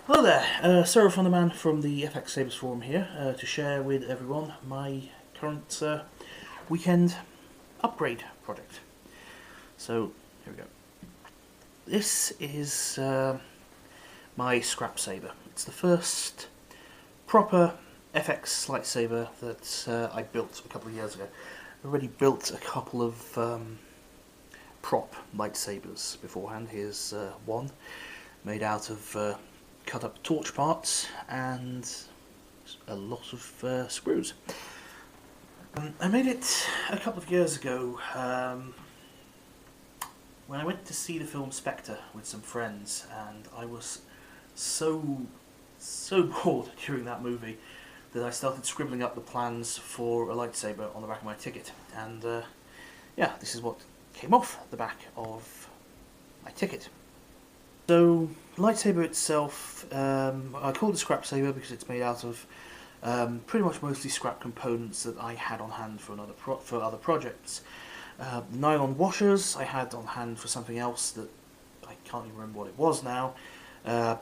Hello there, Sarah from the man from the FX-Sabers forum here to share with everyone my current weekend upgrade project. So, here we go. This is my Scrapsaber. It's the first proper FX lightsaber that I built a couple of years ago. I already built a couple of prop lightsabers beforehand. Here's one made out of cut up torch parts and a lot of screws. I made it a couple of years ago when I went to see the film Spectre with some friends, and I was so bored during that movie that I started scribbling up the plans for a lightsaber on the back of my ticket, and yeah, this is what came off the back of my ticket. So, lightsaber itself, I call it a Scrapsaber because it's made out of pretty much mostly scrap components that I had on hand for other projects. Nylon washers I had on hand for something else that I can't even remember what it was now.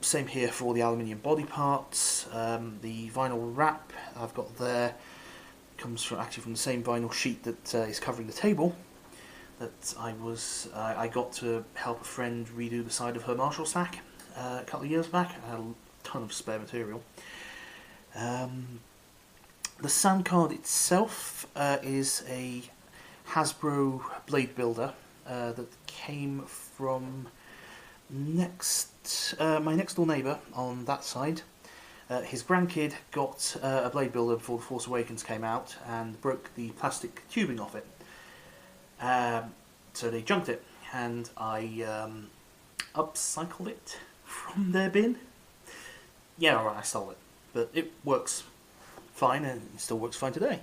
Same here for all the aluminium body parts. The vinyl wrap I've got there comes actually from the same vinyl sheet that is covering the table. That I got to help a friend redo the side of her Marshall sack a couple of years back. I had a ton of spare material. The sound card itself is a hasbro blade builder that came from my next door neighbour on that side. His grandkid got a blade builder before The Force Awakens came out and broke the plastic tubing off it. So they junked it, and I upcycled it from their bin. Yeah, alright, I stole it, but it works fine, and it still works fine today.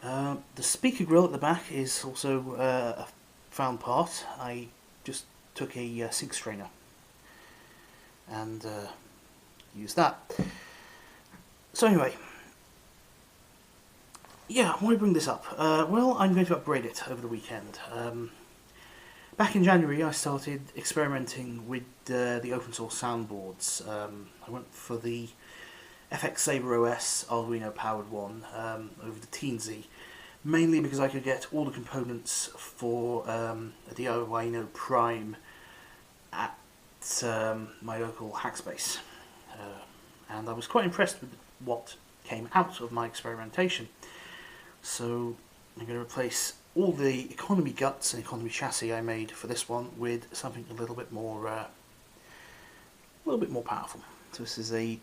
The speaker grill at the back is also a found part. I just took a sink strainer and used that. So anyway, yeah, why bring this up? Well, I'm going to upgrade it over the weekend. Back in January I started experimenting with the open source soundboards. I went for the FX-SabersOS Arduino powered one over the Teensy, mainly because I could get all the components for the Arduino Prime at my local hackspace. And I was quite impressed with what came out of my experimentation. So I'm going to replace all the economy guts and economy chassis I made for this one with something a little bit more powerful. So this is a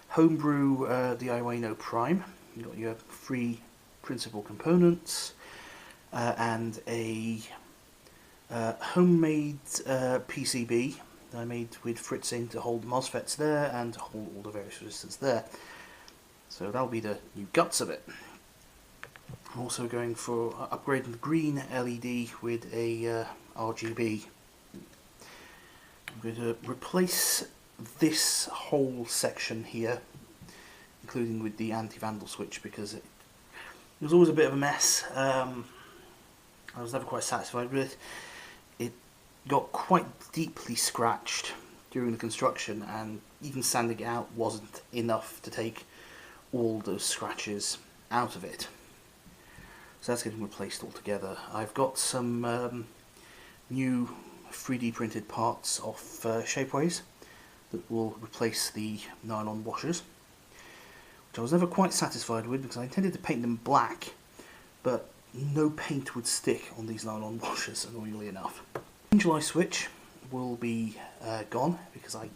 homebrew Arduino Prime. You've got your three principal components and a homemade PCB that I made with fritzing to hold the MOSFETs there and to hold all the various resistors there. So that'll be the new guts of it. I'm also going for upgrading the green LED with a RGB. I'm going to replace this whole section here, including with the anti-vandal switch, because it was always a bit of a mess. I was never quite satisfied with it. It got quite deeply scratched during the construction, and even sanding it out wasn't enough to take all those scratches out of it. So that's getting replaced altogether. I've got some new 3D printed parts off Shapeways that will replace the nylon washers, which I was never quite satisfied with because I intended to paint them black, but no paint would stick on these nylon washers, annoyingly enough. The Angel Eye switch will be gone because I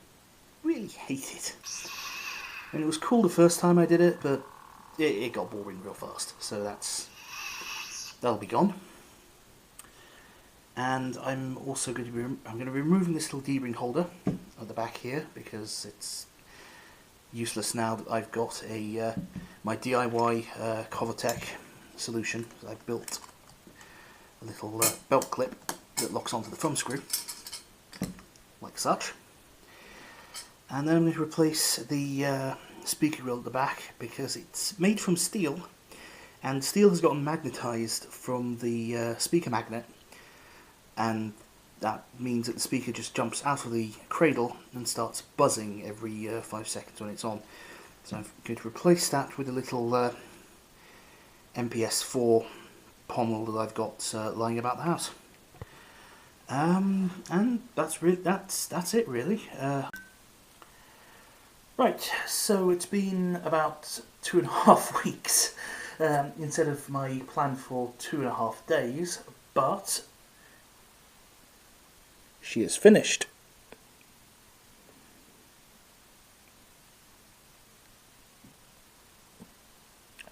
really hate it. I mean, it was cool the first time I did it, but it got boring real fast, so that'll be gone. And I'm also going to be removing this little D-ring holder at the back here because it's useless now that I've got a my DIY Covertech solution. I built a little belt clip that locks onto the thumb screw, like such. And then I'm going to replace the speaker grill at the back because it's made from steel, and steel has gotten magnetised from the speaker magnet, and that means that the speaker just jumps out of the cradle and starts buzzing every 5 seconds when it's on. So I'm going to replace that with a little MPS4 pommel that I've got lying about the house. And that's it really. Right, so it's been about 2.5 weeks instead of my plan for 2.5 days, but she is finished.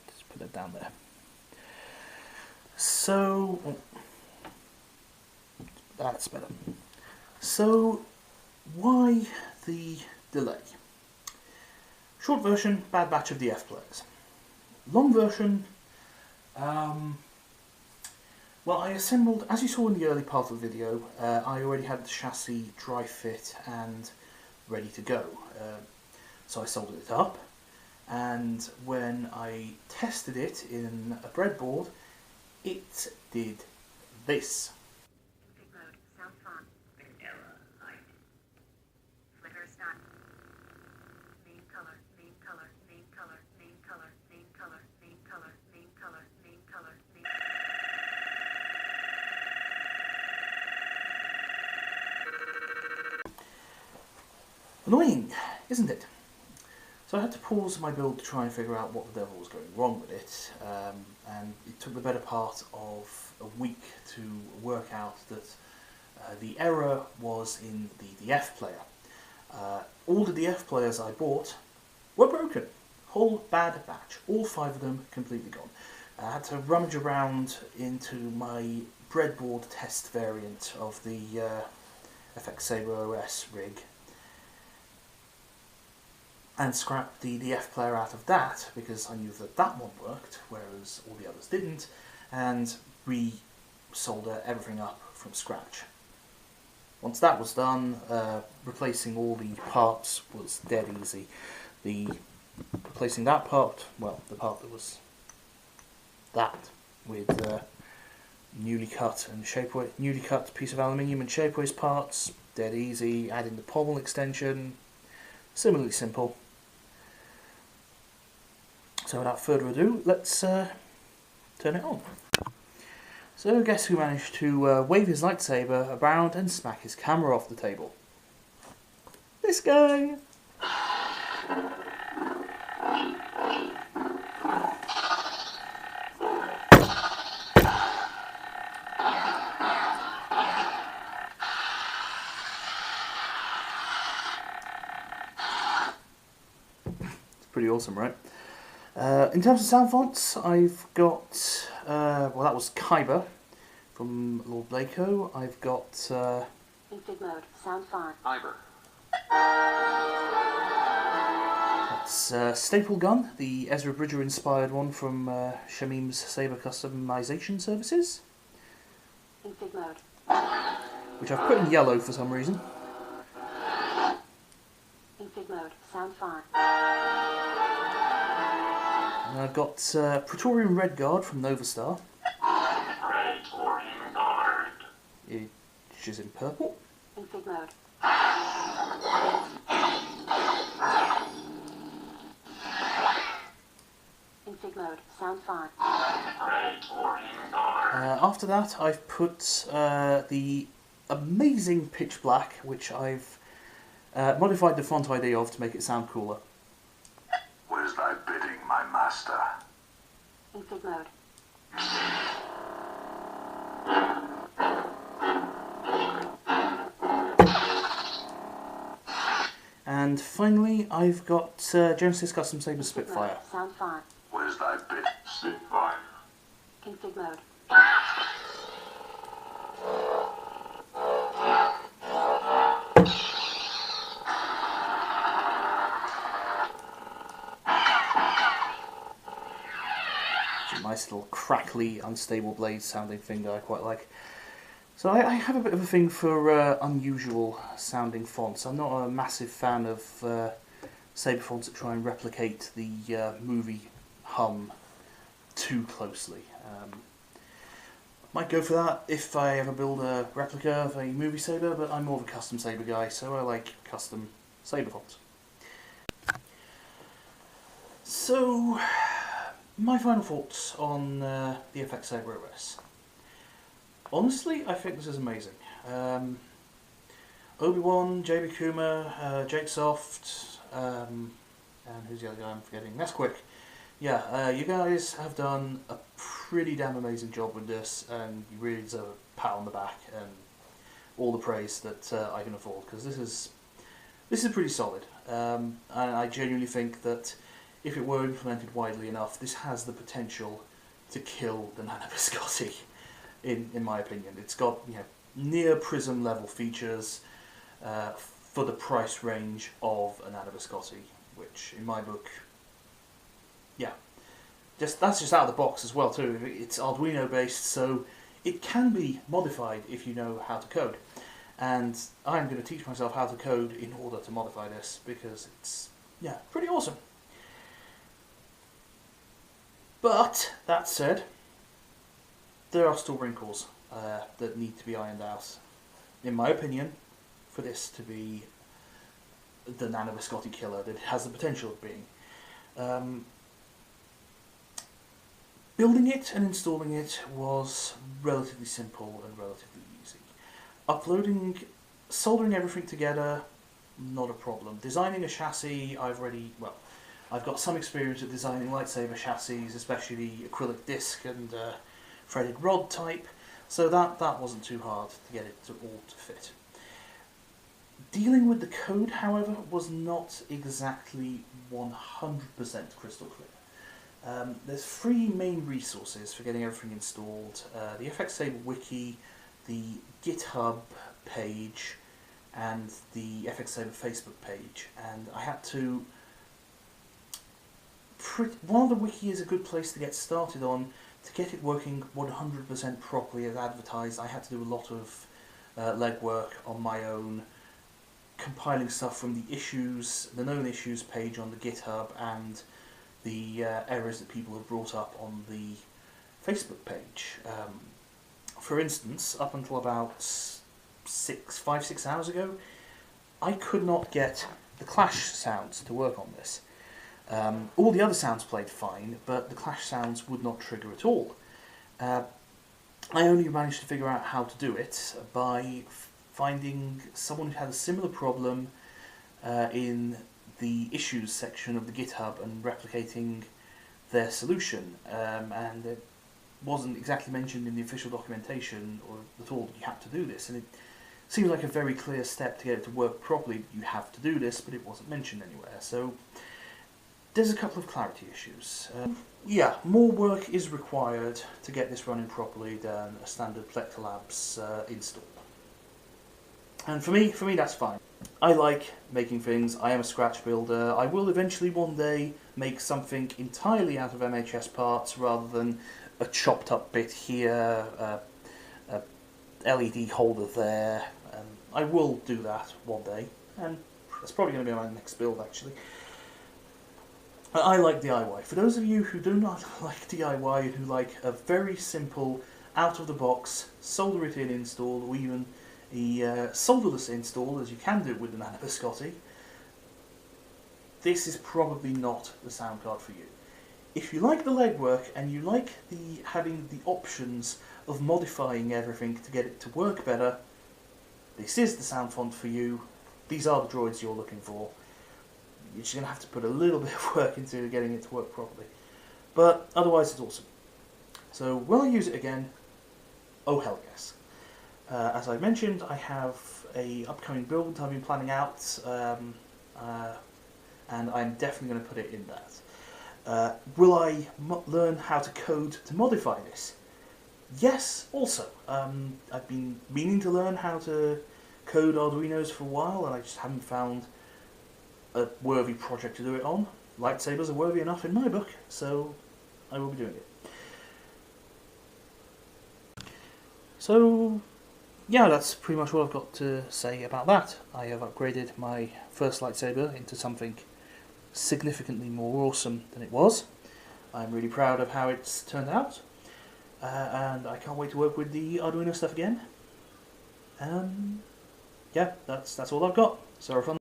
Just put it down there. So that's better. So why the delay? Short version, bad batch of the F players. Long version, well, I assembled, as you saw in the early part of the video, I already had the chassis dry fit and ready to go. So I soldered it up, and when I tested it in a breadboard, it did this. Annoying, isn't it? So I had to pause my build to try and figure out what the devil was going wrong with it, and it took the better part of a week to work out that the error was in the DF player. All the DF players I bought were broken. Whole bad batch. All 5 of them completely gone. I had to rummage around into my breadboard test variant of the FX-SabersOS rig and scrap the DF player out of that, because I knew that that one worked, whereas all the others didn't, and re-solder everything up from scratch. Once that was done, replacing all the parts was dead easy. Replacing that part, well, the part that was that, with newly cut piece of aluminium and shapeways parts, dead easy. Adding the pommel extension, similarly simple. So without further ado, let's turn it on. So guess who managed to wave his lightsaber around and smack his camera off the table? This guy! It's pretty awesome, right? In terms of sound fonts, I've got, well, that was Kyber from Lord Blako. I've got Config mode, sound fine. Kyber. That's Staple Gun, the Ezra Bridger inspired one from Shamim's Saber customization services, Config mode. which I've put in yellow for some reason. Config mode, sound fine. And I've got Praetorian Red Guard from Novastar, Praetorian Guard. which is in purple. Config mode. Config mode, sound fine. Praetorian Guard. After that, I've put the amazing Pitch Black, which I've modified the font ID of to make it sound cooler. Where's thy bidding, my master? Config mode. And finally, I've got Genesis Custom Saber Spitfire. Mode, sound fine. Where's thy bid? Spitfire. Config mode. It's a nice little crackly, unstable blade sounding thing that I quite like. So I have a bit of a thing for unusual sounding fonts. I'm not a massive fan of Saber fonts that try and replicate the movie hum too closely. Might go for that if I ever build a replica of a movie saber, but I'm more of a custom saber guy, so I like custom saber fonts. So, my final thoughts on the FX-SabersOS. Honestly, I think this is amazing. Obi-Wan, JB Kuma, Jake Soft, and who's the other guy I'm forgetting? Nesquik. Yeah, you guys have done a pretty damn amazing job with this, and you really deserve a pat on the back and all the praise that I can afford, because this is pretty solid. And I genuinely think that if it were implemented widely enough, this has the potential to kill the Nano Biscotti. In my opinion, it's got near Prism level features for the price range of a Nano Biscotti, which in my book, yeah, that's just out of the box as well too. It's Arduino based, so it can be modified if you know how to code. And I'm going to teach myself how to code in order to modify this, because it's pretty awesome. But that said, there are still wrinkles that need to be ironed out, in my opinion, for this to be the Nano Biscotti killer that it has the potential of being. Building it and installing it was relatively simple and relatively easy. Soldering everything together, not a problem. Designing a chassis, I've got some experience at designing lightsaber chassis, especially the acrylic disc and threaded rod type, so that wasn't too hard to get it all to fit. Dealing with the code, however, was not exactly 100% crystal clear. There's 3 main resources for getting everything installed: the FX-Saber wiki, the GitHub page, and the FX-Saber Facebook page. And I had to... While the wiki is a good place to get started on, to get it working 100% properly as advertised, I had to do a lot of legwork on my own, compiling stuff from the known issues page on the GitHub, and the errors that people have brought up on the Facebook page. For instance, up until about 5-6 hours ago, I could not get the clash sounds to work on this. All the other sounds played fine, but the clash sounds would not trigger at all. I only managed to figure out how to do it by finding someone who had a similar problem in the issues section of the GitHub and replicating their solution. And it wasn't exactly mentioned in the official documentation or at all that you had to do this. And it seemed like a very clear step to get it to work properly. You have to do this, but it wasn't mentioned anywhere. So there's a couple of clarity issues. More work is required to get this running properly than a standard Plector Labs install. And for me that's fine. I like making things. I am a scratch builder. I will eventually one day make something entirely out of MHS parts rather than a chopped up bit here, a LED holder there. I will do that one day, and that's probably going to be my next build actually. I like DIY. For those of you who do not like DIY and who like a very simple, out-of-the-box, solder it in install, or even a solderless install, as you can do with the Nano Biscotti, this is probably not the sound card for you. If you like the legwork and you like having the options of modifying everything to get it to work better, this is the sound font for you. These are the droids you're looking for. You're just going to have to put a little bit of work into getting it to work properly. But otherwise it's awesome. So will I use it again? Oh hell yes. As I mentioned, I have a upcoming build I've been planning out, and I'm definitely going to put it in that. Will I learn how to code to modify this? Yes, also. I've been meaning to learn how to code Arduinos for a while, and I just haven't found a worthy project to do it on. Lightsabers are worthy enough in my book, so I will be doing it. So yeah, that's pretty much all I've got to say about that. I have upgraded my first lightsaber into something significantly more awesome than it was. I'm really proud of how it's turned out. and I can't wait to work with the Arduino stuff again. Yeah, that's all I've got. So fun.